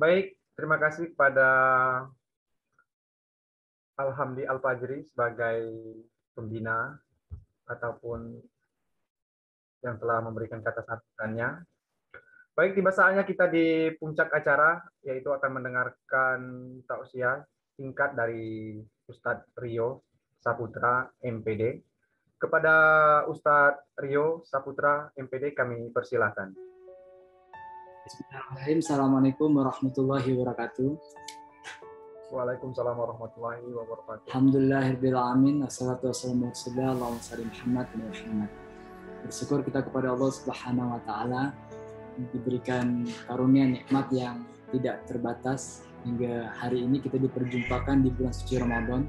Baik, terima kasih kepada Alhamdi Al-Fajri sebagai pembina ataupun yang telah memberikan kata sambutannya. Baik, tiba saatnya kita di puncak acara, yaitu akan mendengarkan tausiah singkat dari Ustadz Rio Saputra, MPD. Kepada Ustadz Rio Saputra, MPD, kami persilahkan. Bismillahirrahmanirrahim. Assalamualaikum warahmatullahi wabarakatuh. Waalaikumsalam warahmatullahi wabarakatuh. Alhamdulillahirabbil alamin. Wassalatu wassalamu ala Muhammad wa Muhammad. Bersyukur kita kepada Allah Subhanahu wa taala diberikan karunia nikmat yang tidak terbatas hingga hari ini kita diperjumpakan di bulan suci Ramadan.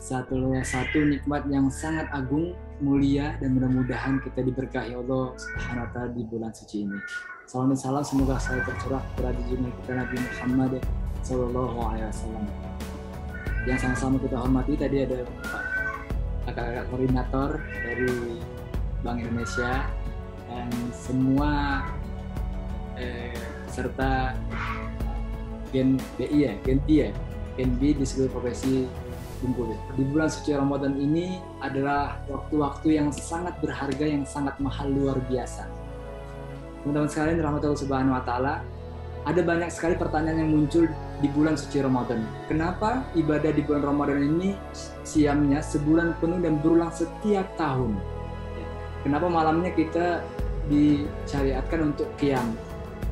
Satu nikmat yang sangat agung, mulia, dan mudah-mudahan kita diberkahi Allah Subhanahu wa taala di bulan suci ini. Salam dan salam semoga selalu tercurah kepada junjungan kita Nabi Muhammad Sallallahu Alaihi Wasallam. Yang sama-sama kita hormati, tadi ada kakak-kakak koordinator dari Bank Indonesia dan semua serta Gen B di seluruh profesi Bengkulu. Di bulan suci Ramadan ini adalah waktu-waktu yang sangat berharga, yang sangat mahal, luar biasa. Teman-teman sekalian, rahmatullah subhanahu wa ta'ala, ada banyak sekali pertanyaan yang muncul di bulan suci Ramadan. Kenapa ibadah di bulan Ramadan ini siamnya sebulan penuh dan berulang setiap tahun? Kenapa malamnya kita disyariatkan untuk qiyam?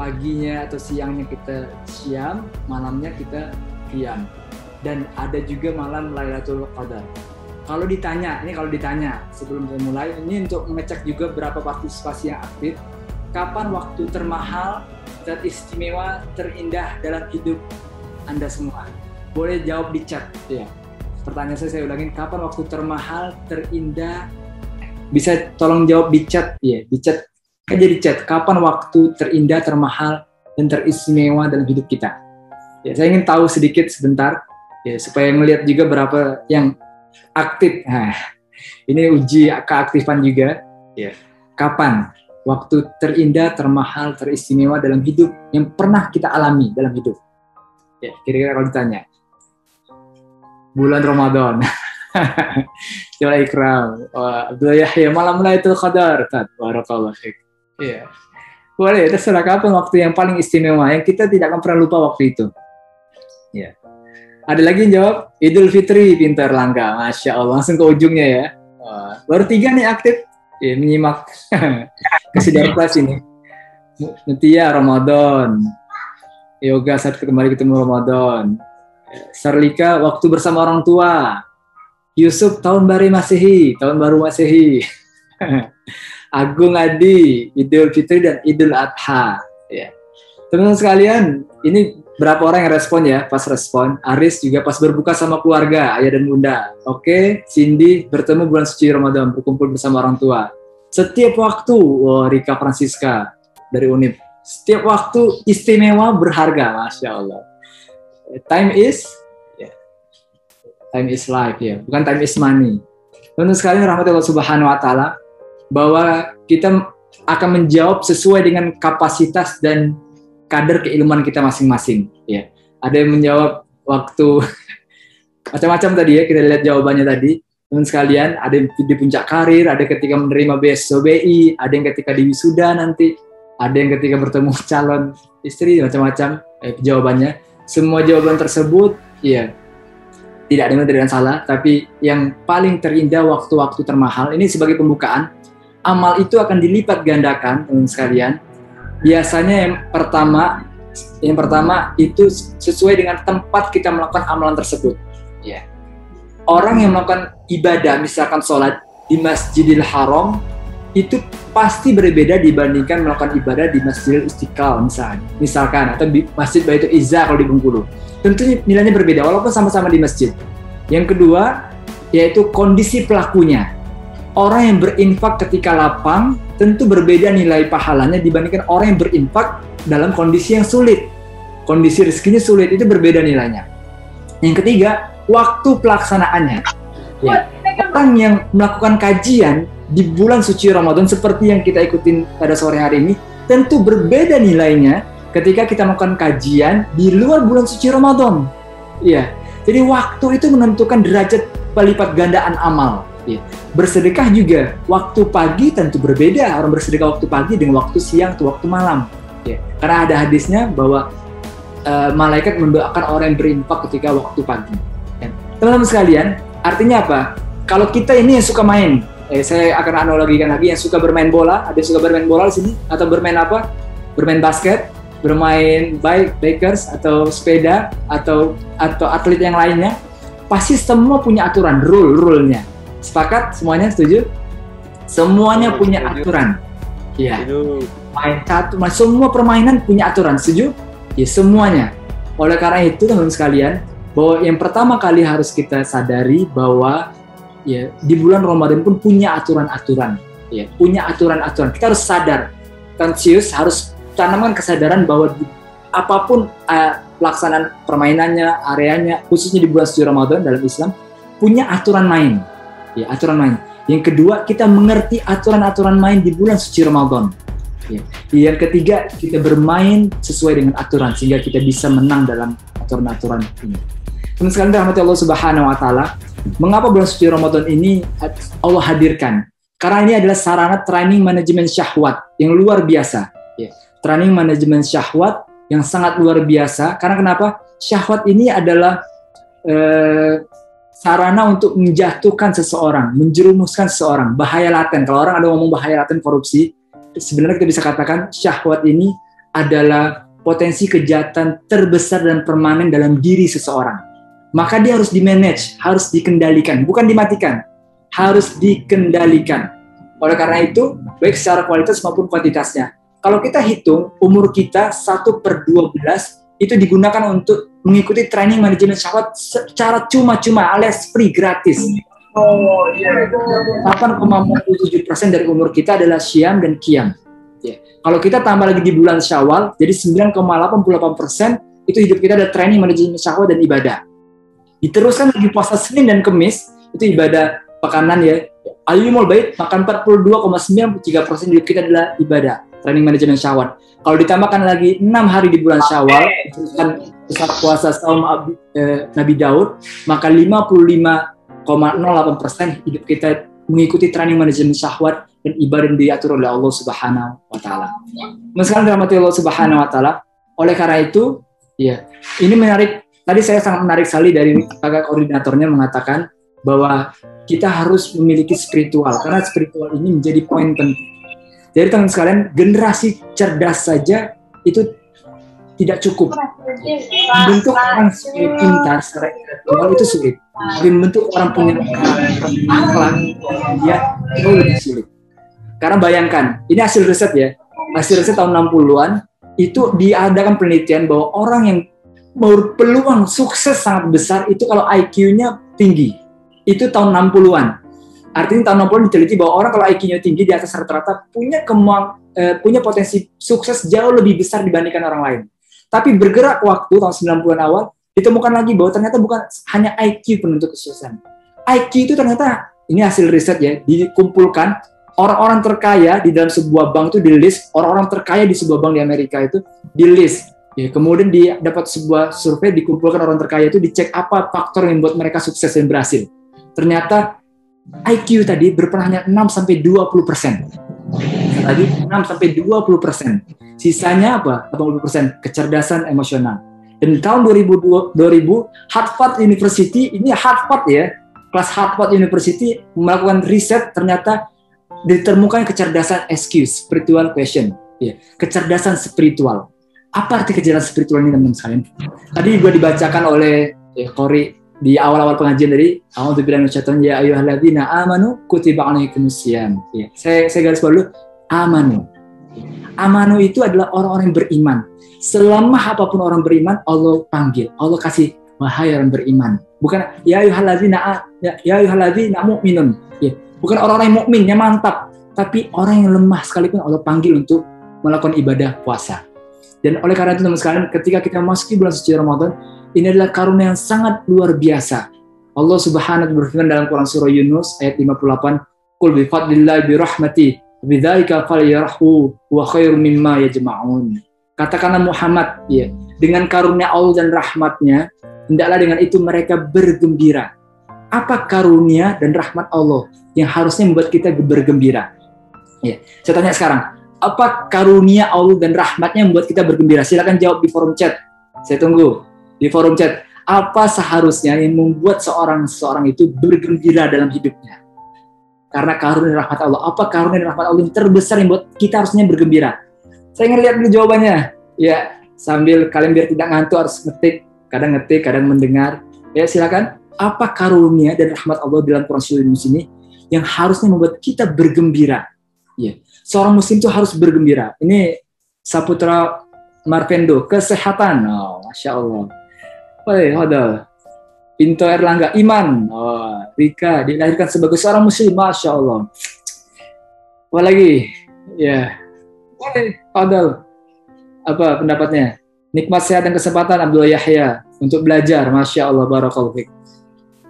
Paginya atau siangnya kita siam, malamnya kita qiyam. Dan ada juga malam Lailatul Qadar. Kalau ditanya sebelum saya mulai, ini untuk mengecek juga berapa partisipasi yang aktif, kapan waktu termahal, teristimewa, terindah dalam hidup Anda semua? Boleh jawab di chat ya. Pertanyaan saya ulangin, kapan waktu termahal, terindah? Bisa tolong jawab di chat ya, di chat aja di chat. Kapan waktu terindah, termahal, dan teristimewa dalam hidup kita? Ya, saya ingin tahu sedikit sebentar ya, supaya melihat juga berapa yang aktif. Nah, ini uji keaktifan juga ya. Kapan waktu terindah, termahal, teristimewa dalam hidup yang pernah kita alami dalam hidup? Ya, kira-kira kalau ditanya. Bulan Ramadan. Coba ikram. Abdullah Yahya, malam Lailatul Qadar. Barakallahu fiik. Iya. Boleh, terserah kapan waktu yang paling istimewa yang kita tidak akan pernah lupa waktu itu. Ya. Ada lagi yang jawab Idul Fitri, pintar Langka. Masya Allah, langsung ke ujungnya ya. Baru 3 nih aktif. Ya, menyimak kesediaan kelas ini. Mutia Ramadan, Yoga saat kembali ketemu Ramadan, Sarlika waktu bersama orang tua, Yusuf tahun baru Masehi, Agung Adi Idul Fitri dan Idul Adha. Ya. Teman-teman sekalian, ini berapa orang yang respon ya? Pas respon, Aris juga pas berbuka sama keluarga, ayah dan bunda. Oke, Cindy bertemu bulan suci Ramadan, berkumpul bersama orang tua. Setiap waktu, Rika Francisca dari Unip. Setiap waktu istimewa, berharga, Masya Allah. Time is life ya, bukan time is money. Teman-teman sekalian, rahmatullah subhanahu wa ta'ala, bahwa kita akan menjawab sesuai dengan kapasitas dan kadar keilmuan kita masing-masing ya. Ada yang menjawab waktu macam-macam tadi ya, kita lihat jawabannya tadi. Teman sekalian, ada yang di puncak karir, ada ketika menerima beasiswa BI, ada yang ketika di wisuda nanti, ada yang ketika bertemu calon istri, macam-macam jawabannya. Semua jawaban tersebut ya tidak ada yang benar dan salah, tapi yang paling terindah waktu-waktu termahal ini sebagai pembukaan, amal itu akan dilipat gandakan, teman sekalian. Biasanya yang pertama itu sesuai dengan tempat kita melakukan amalan tersebut. Ya. Orang yang melakukan ibadah, misalkan sholat di Masjidil Haram, itu pasti berbeda dibandingkan melakukan ibadah di Masjidil Istiqlal misalkan, atau di Masjid Baitul Izzah kalau di Bengkulu. Tentunya nilainya berbeda, walaupun sama-sama di masjid. Yang kedua, yaitu kondisi pelakunya. Orang yang berinfak ketika lapang tentu berbeda nilai pahalanya dibandingkan orang yang berinfak dalam kondisi yang sulit. Kondisi rezekinya sulit, itu berbeda nilainya. Yang ketiga, waktu pelaksanaannya. Ya. Orang yang melakukan kajian di bulan suci Ramadan seperti yang kita ikutin pada sore hari ini tentu berbeda nilainya ketika kita melakukan kajian di luar bulan suci Ramadan. Iya. Jadi waktu itu menentukan derajat pelipat gandaan amal. Ya. Bersedekah juga, waktu pagi tentu berbeda. Orang bersedekah waktu pagi dengan waktu siang atau waktu malam. Ya. Karena ada hadisnya bahwa malaikat mendoakan orang yang berinfak ketika waktu pagi. Ya. Teman-teman sekalian, artinya apa? Kalau kita ini yang suka main, saya akan analogikan lagi, yang suka bermain bola, ada yang suka bermain bola di sini, atau bermain apa? Bermain basket, bermain bikers atau sepeda atau atlet yang lainnya, pasti semua punya aturan, rule-nya. Sepakat? Semuanya setuju? Semuanya punya aturan. Iya. Main satu, semua permainan punya aturan, setuju? Ya, semuanya. Oleh karena itu, teman-teman sekalian, bahwa yang pertama kali harus kita sadari bahwa ya di bulan Ramadan pun punya aturan-aturan. Ya, punya aturan-aturan. Kita harus sadar, conscious, harus tanamkan kesadaran bahwa apapun pelaksanaan permainannya, areanya, khususnya di bulan suci Ramadan dalam Islam, punya aturan main. Ya, aturan main. Yang kedua, kita mengerti aturan-aturan main di bulan suci Ramadan. Ya. Yang ketiga, kita bermain sesuai dengan aturan sehingga kita bisa menang dalam aturan-aturan ini. Teman sekalian dirahmati Allah Subhanahu wa taala, mengapa bulan suci Ramadan ini Allah hadirkan? Karena ini adalah sarana training manajemen syahwat yang luar biasa. Ya. Training manajemen syahwat yang sangat luar biasa. Karena kenapa? Syahwat ini adalah sarana untuk menjatuhkan seseorang, menjerumuskan seseorang, bahaya laten. Kalau orang ada ngomong bahaya laten korupsi, sebenarnya kita bisa katakan syahwat ini adalah potensi kejahatan terbesar dan permanen dalam diri seseorang. Maka dia harus di-manage, harus dikendalikan, bukan dimatikan, harus dikendalikan. Oleh karena itu, baik secara kualitas maupun kuantitasnya. Kalau kita hitung, umur kita 1/12 itu digunakan untuk mengikuti training manajemen syahwat secara cuma-cuma alias free, gratis. 8,47% dari umur kita adalah syam dan qiyam. Ya. Kalau kita tambah lagi di bulan Syawal, jadi 9,88% itu hidup kita ada training manajemen syahwat dan ibadah. Diteruskan lagi puasa Senin dan Kamis, itu ibadah pekanan ya. Al-Yumul Bait, makan 42,93% hidup kita adalah ibadah, training manajemen syahwat. Kalau ditambahkan lagi 6 hari di bulan Syawal, diteruskan puasa saum Nabi Daud, maka 55,08% hidup kita mengikuti training manajemen syahwat dan ibadah yang diatur oleh Allah Subhanahu wa taala. Meski dirahmati Allah Subhanahu wa taala, oleh karena itu, ya, ini menarik. Tadi saya sangat menarik sekali dari kakak koordinatornya mengatakan bahwa kita harus memiliki spiritual, karena spiritual ini menjadi poin penting. Jadi teman sekalian, generasi cerdas saja itu tidak cukup. Membentuk orang pintar secara intelektual itu sulit. Tapi membentuk orang punya akhlak dia itu lebih sulit. Karena bayangkan, ini hasil riset ya. Hasil riset tahun 60-an itu diadakan penelitian bahwa orang yang berpeluang sukses sangat besar itu kalau IQ-nya tinggi. Itu tahun 60-an. Artinya tahun 60-an diteliti bahwa orang kalau IQ-nya tinggi di atas rata-rata punya potensi sukses jauh lebih besar dibandingkan orang lain. Tapi bergerak waktu tahun 90-an awal ditemukan lagi bahwa ternyata bukan hanya IQ penentu kesuksesan. IQ itu ternyata, ini hasil riset ya, dikumpulkan orang-orang terkaya di dalam sebuah bank itu di list, orang-orang terkaya di sebuah bank di Amerika itu di list. Ya, kemudian dapat sebuah survei, dikumpulkan orang terkaya itu, dicek apa faktor yang membuat mereka sukses dan berhasil. Ternyata IQ tadi berperan hanya 6-20%. Tadi 6-20%. Sisanya apa? 80% kecerdasan emosional. Dan tahun 2000 Harvard University, ini Harvard ya, kelas Harvard University melakukan riset, ternyata ditemukan kecerdasan SQ, spiritual question. Ya, kecerdasan spiritual. Apa arti kecerdasan spiritual ini teman-teman sekalian? Tadi juga dibacakan oleh Qori di awal-awal pengajian dari A'udzubillahi minasyaitonir rajim, ya ayyuhalladzina amanu kutiba alaikumusiyam. Ya, saya garis bawah dulu, amanu. Amanu itu adalah orang-orang yang beriman. Selama apapun orang beriman, Allah panggil, Allah kasih wahai orang beriman. Bukan ya ayyuhalladzina mu'minun. Ya, bukan orang-orang yang mukmin yang mantap, tapi orang yang lemah sekalipun Allah panggil untuk melakukan ibadah puasa. Dan oleh karena itu teman sekalian, ketika kita memasuki bulan suci Ramadan, ini adalah karunia yang sangat luar biasa. Allah Subhanahu wa taala berfirman dalam Quran surah Yunus ayat 58, "Qul bi fadlillahi bi rahmati bidzalika falyarahu wa khairum mimma yajma'un." Katakanlah Muhammad, ya, dengan karunia Allah dan rahmatnya, hendaklah dengan itu mereka bergembira. Apa karunia dan rahmat Allah yang harusnya membuat kita bergembira? Ya, saya tanya sekarang, apa karunia Allah dan rahmatnya yang membuat kita bergembira? Silakan jawab di forum chat. Saya tunggu di forum chat. Apa seharusnya yang membuat seorang itu bergembira dalam hidupnya? Karena karunia dan rahmat Allah. Apa karunia dan rahmat Allah yang terbesar yang membuat kita harusnya bergembira? Saya ingin lihat dulu jawabannya. Ya, sambil kalian biar tidak ngantuk harus ngetik, kadang mendengar. Ya, silakan. Apa karunia dan rahmat Allah dalam Quran Surah Yunus ini yang harusnya membuat kita bergembira? Ya, seorang muslim itu harus bergembira. Ini Saputra Marvendo, kesehatan. Oh, Masya Allah. Hodal. Pinto Erlangga, iman. Oh, Rika, dilahirkan sebagai seorang muslim. Masya Allah. Apa lagi? Ya. Hodal. Apa pendapatnya? Nikmat sehat dan kesempatan Abdullah Yahya untuk belajar. Masya Allah, barakallahu fiik.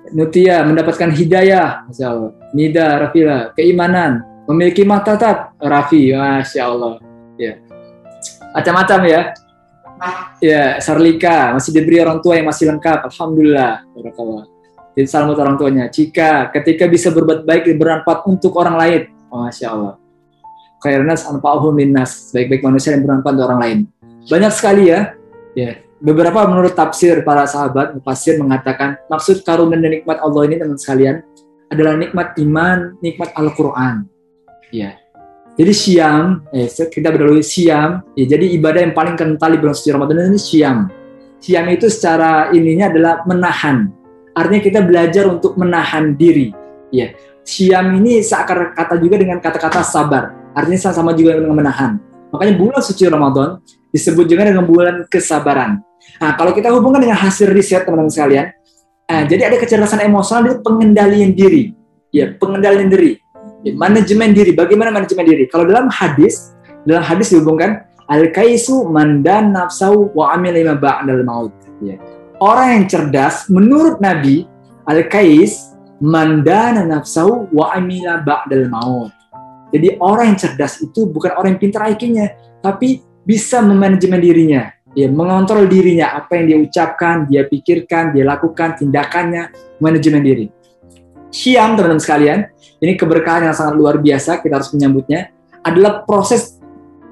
Nutia mendapatkan hidayah, Masya Allah. Nida, Rafila, keimanan, memiliki mata tatap, Rafi, Masya Allah. Ya, macam-macam ya. Ya, Sarlika masih diberi orang tua yang masih lengkap, alhamdulillah. Barakallah. Jadi salam buat orang tuanya. Cika, ketika bisa berbuat baik dan bermanfaat untuk orang lain, Masya Allah. Khairnas anfa'uhum linnas, baik-baik manusia yang bermanfaat untuk orang lain. Banyak sekali ya. Ya. Beberapa menurut tafsir para sahabat, mufassir mengatakan maksud karunia dan nikmat Allah ini teman sekalian adalah nikmat iman, nikmat Al-Quran. Ya. Jadi Syam, kita berdalui Syam, ya, jadi ibadah yang paling kental di bulan suci Ramadan ini Syam. Syam itu secara ininya adalah menahan. Artinya kita belajar untuk menahan diri. Ya. Syam ini seakar kata juga dengan kata-kata sabar. Artinya sama juga dengan menahan. Makanya bulan suci Ramadan disebut juga dengan bulan kesabaran. Nah, kalau kita hubungkan dengan hasil riset teman-teman sekalian, jadi ada kecerdasan emosional di pengendalian diri, ya pengendalian diri, ya, manajemen diri. Bagaimana manajemen diri? Kalau dalam hadis dihubungkan al-kaisu mandan nafsau wa amil lima ba'dal maut. Ya. Orang yang cerdas, menurut Nabi, al-kais mandana nafsau wa amila ba'dal maut. Jadi orang yang cerdas itu bukan orang yang pintar IQ-nya, tapi bisa memanajemen dirinya. Ya, mengontrol dirinya, apa yang dia ucapkan, dia pikirkan, dia lakukan, tindakannya, manajemen diri. Syam, teman-teman sekalian, ini keberkahan yang sangat luar biasa, kita harus menyambutnya, adalah proses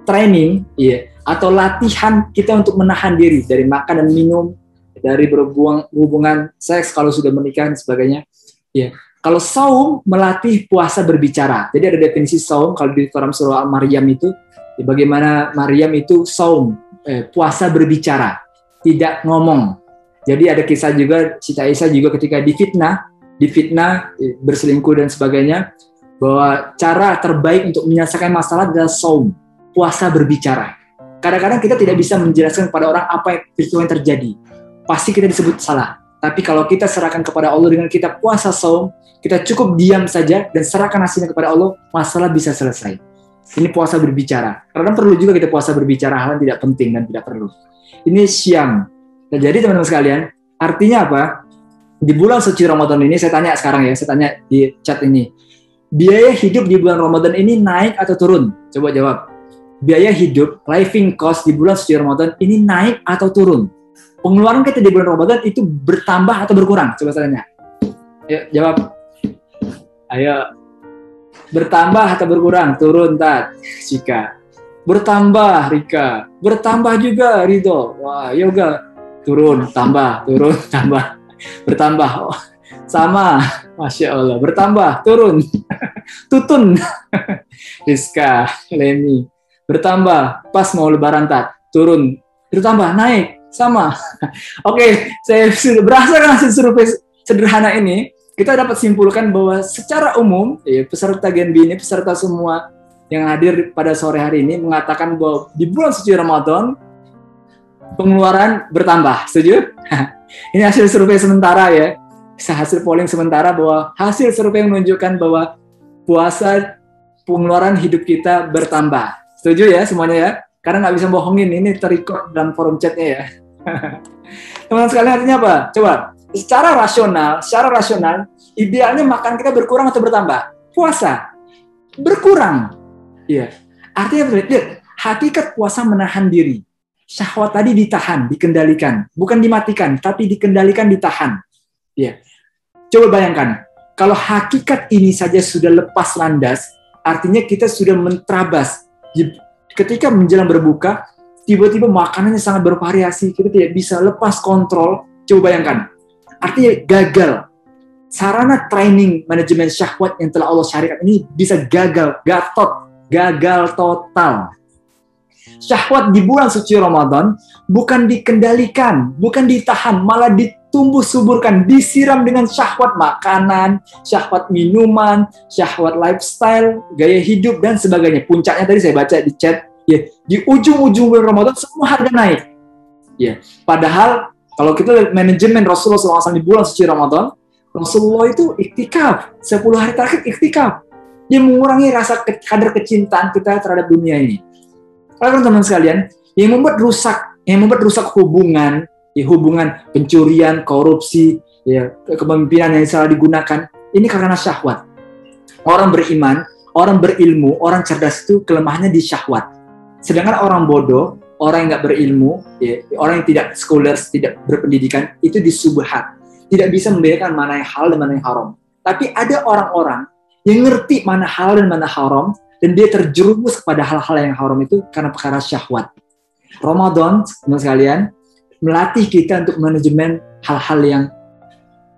training, ya, atau latihan kita untuk menahan diri dari makan dan minum, dari berhubungan seks kalau sudah menikah dan sebagainya. Ya. Kalau saum, melatih puasa berbicara. Jadi ada definisi saum, kalau di Quran surah Al-Maryam itu, ya, bagaimana Maryam itu saum, puasa berbicara, tidak ngomong. Jadi ada kisah juga, Siti Aisyah juga ketika difitnah, berselingkuh dan sebagainya, bahwa cara terbaik untuk menyelesaikan masalah adalah saum, puasa berbicara. Kadang-kadang kita tidak bisa menjelaskan kepada orang apa yang terjadi. Pasti kita disebut salah. Tapi kalau kita serahkan kepada Allah dengan kita puasa saum, kita cukup diam saja dan serahkan hasilnya kepada Allah, masalah bisa selesai. Ini puasa berbicara. Karena perlu juga kita puasa berbicara hal yang tidak penting dan tidak perlu. Ini Syam. Nah, jadi teman-teman sekalian, artinya apa? Di bulan suci Ramadan ini, saya tanya sekarang ya, saya tanya di chat ini. Biaya hidup di bulan Ramadan ini naik atau turun? Coba jawab. Biaya hidup, living cost di bulan suci Ramadan ini naik atau turun? Pengeluaran kita di bulan Ramadan itu bertambah atau berkurang? Coba saya tanya. Ayo, jawab. Ayo. Bertambah atau berkurang? Turun, Tat. Cika. Bertambah, Rika. Bertambah juga, Ridho. Wah, yoga. Turun, tambah, turun, tambah. Bertambah. Oh, sama. Masya Allah. Bertambah, turun. Tutun. Rizka, Leni. Bertambah. Pas mau lebaran, Tat. Turun. Bertambah, naik. Sama. Oke, saya sudah berasa kan hasil survei sederhana ini. Kita dapat simpulkan bahwa secara umum, peserta Gen B ini, peserta semua yang hadir pada sore hari ini mengatakan bahwa di bulan suci Ramadan pengeluaran bertambah. Setuju? Ini hasil survei sementara ya. Hasil polling sementara bahwa hasil survei menunjukkan bahwa puasa pengeluaran hidup kita bertambah. Setuju ya semuanya ya? Karena nggak bisa bohongin, ini terrecord dalam forum chatnya ya. Teman-teman sekalian, artinya apa? Coba. Secara rasional, idealnya makan kita berkurang atau bertambah? Puasa berkurang. Iya. Artinya lihat, hakikat puasa menahan diri. Syahwat tadi ditahan, dikendalikan, bukan dimatikan, tapi dikendalikan, ditahan. Ya. Coba bayangkan, kalau hakikat ini saja sudah lepas landas, artinya kita sudah menterabas. Ketika menjelang berbuka, tiba-tiba makanannya sangat bervariasi, kita tidak bisa lepas kontrol. Coba bayangkan, artinya gagal. Sarana training manajemen syahwat yang telah Allah syariat ini bisa gagal total. Syahwat di bulan suci Ramadan bukan dikendalikan, bukan ditahan, malah ditumbuh suburkan, disiram dengan syahwat makanan, syahwat minuman, syahwat lifestyle, gaya hidup, dan sebagainya. Puncaknya tadi saya baca di chat, ya, di ujung-ujung bulan Ramadan semua harga naik. Ya, padahal kalau kita lihat manajemen Rasulullah SAW di bulan suci Ramadan, Rasulullah itu iktikaf, 10 hari terakhir iktikaf. Dia mengurangi rasa kadar kecintaan kita terhadap dunia ini. Teman-teman sekalian, yang membuat rusak hubungan, ya, hubungan pencurian, korupsi, ya, kepemimpinan yang salah digunakan, ini karena syahwat. Orang beriman, orang berilmu, orang cerdas itu kelemahannya di syahwat. Sedangkan orang bodoh, orang yang nggak berilmu, ya, orang yang tidak scholars, tidak berpendidikan, itu di subhat. Tidak bisa membedakan mana yang halal dan mana yang haram. Tapi ada orang-orang yang ngerti mana halal dan mana haram, dan dia terjerumus kepada hal-hal yang haram itu karena perkara syahwat. Ramadan, teman sekalian, melatih kita untuk manajemen hal-hal yang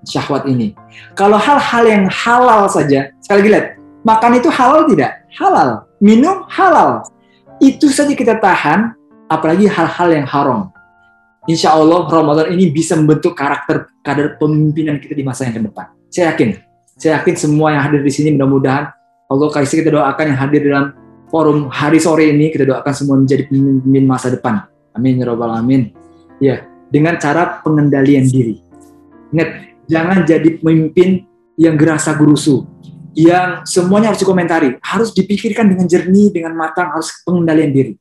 syahwat ini. Kalau hal-hal yang halal saja, sekali lagi lihat, makan itu halal tidak? Halal. Minum halal. Itu saja kita tahan, apalagi hal-hal yang haram. Insya Allah Ramadan ini bisa membentuk kadar pemimpinan kita di masa yang ke depan. Saya yakin semua yang hadir di sini mudah-mudahan Allah kasih, kita doakan yang hadir dalam forum hari sore ini, kita doakan semua menjadi pemimpin masa depan. Amin ya rabbal alamin. Ya, dengan cara pengendalian diri. Ingat, jangan jadi pemimpin yang gerasa gerusu, yang semuanya harus dikomentari, harus dipikirkan dengan jernih, dengan matang, harus pengendalian diri.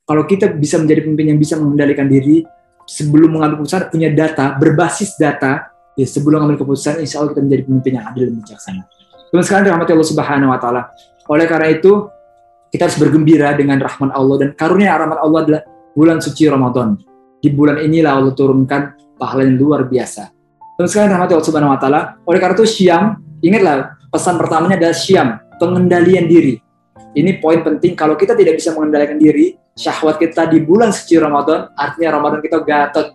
Kalau kita bisa menjadi pemimpin yang bisa mengendalikan diri, sebelum mengambil keputusan punya data, berbasis data, ya, sebelum mengambil keputusan, insya Allah kita menjadi pemimpin yang adil dan bijaksana. Teman sekalian dirahmati Allah Subhanahu wa taala. Oleh karena itu, kita harus bergembira dengan rahmat Allah, dan karunia rahmat Allah adalah bulan suci Ramadan. Di bulan inilah Allah turunkan pahala yang luar biasa. Teman sekalian dirahmati Allah Subhanahu wa taala. Oleh karena itu syam, ingatlah pesan pertamanya adalah syam, pengendalian diri. Ini poin penting. Kalau kita tidak bisa mengendalikan diri, syahwat kita di bulan suci Ramadan, artinya Ramadan kita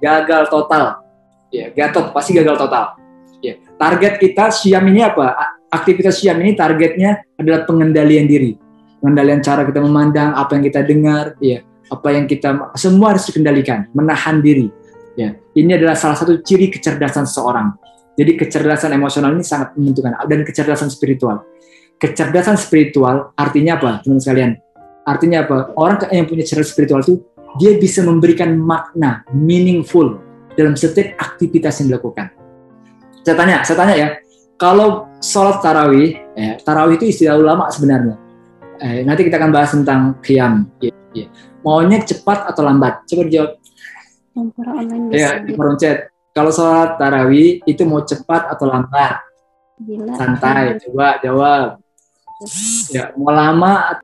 gagal total. Ya, pasti gagal total. Ya, target kita syam ini apa? Aktivitas syam ini targetnya adalah pengendalian diri. Pengendalian cara kita memandang, apa yang kita dengar, ya, apa yang kita, semua harus dikendalikan, menahan diri. Ya, ini adalah salah satu ciri kecerdasan seseorang. Jadi kecerdasan emosional ini sangat menentukan, dan kecerdasan spiritual. Kecerdasan spiritual artinya apa, teman sekalian? Artinya apa? Orang yang punya kecerdasan spiritual itu dia bisa memberikan makna, meaningful dalam setiap aktivitas yang dilakukan. Saya tanya ya, kalau sholat tarawih, tarawih itu istilah ulama sebenarnya. Nanti kita akan bahas tentang qiyam. Ya. Maunya cepat atau lambat? Coba dijawab. Ya, di forum chat. Kalau sholat tarawih itu mau cepat atau lambat? Santai, coba jawab. Ya, mau lama